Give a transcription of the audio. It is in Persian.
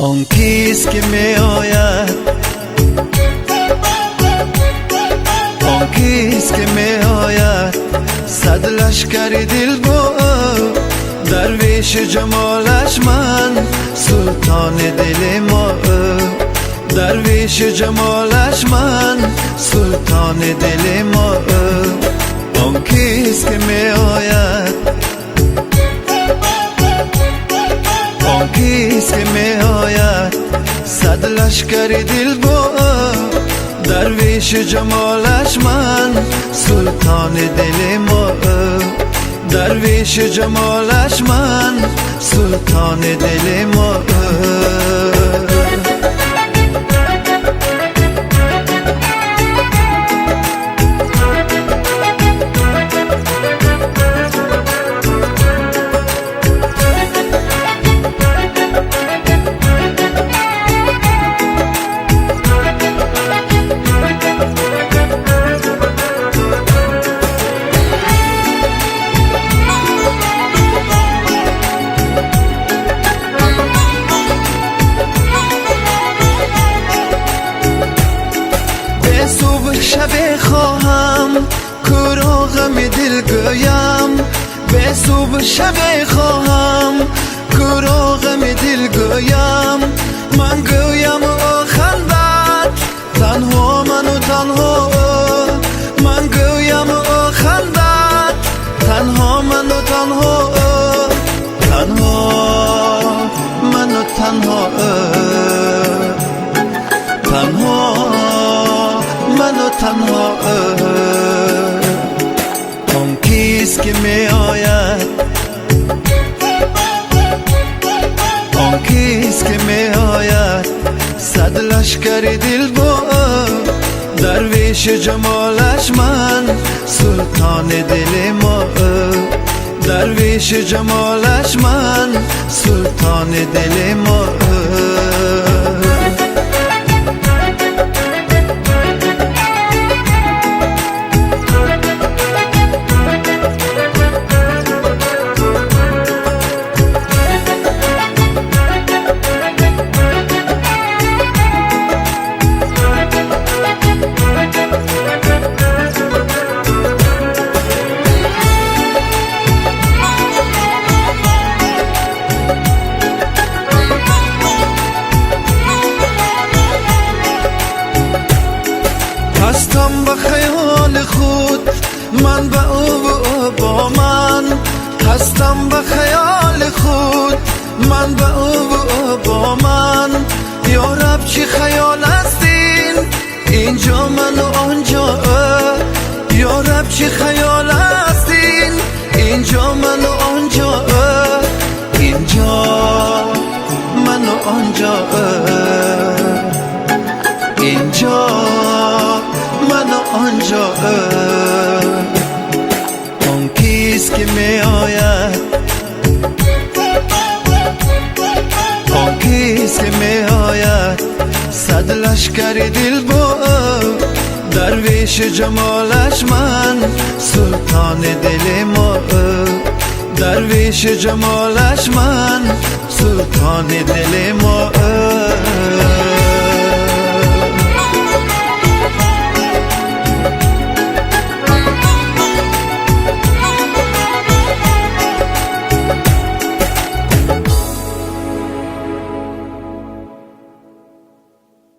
آن کیست که می آید، آن کیست که می آید، صد لشکر دل با درویش جمالش من، سلطان دل ما درویش جمالش من، سلطان دل ما. آن کیست که می آید، آن کیست که می آید، صد لشکر دل با درویش جمالش من، سلطان دل ما درویش جمالش من، سلطان دل ما. شب خواهم کورا غم دل گویم، به صبح شب خواهم کورا غم دل گویم، من گویم او خندد تنها من و تنها، من گویم او خندد تنها من و تنها، تنها من و تنها، تنها من و تنها. آن کیست که می آید، آن کیست که می آید، صد لشکر دل با درویش جمالش من، سلطان دل ما درویش جمالش من، سلطان دل ما. هستم به خیال خود من به او و او با من، هستم به خیال خود من به او و او با من. یا رب چه خیال هستین اینجا من و آنجا، یا رب چه خیال هستین اینجا من و آنجا، اینجا من و آنجا، اینجا من و آنجا. آن کیست که می آید، آن کیست که می آید، صد لشکر دل با درویش جمالش من، سلطان دل ما درویش جمالش من، سلطان دل ما.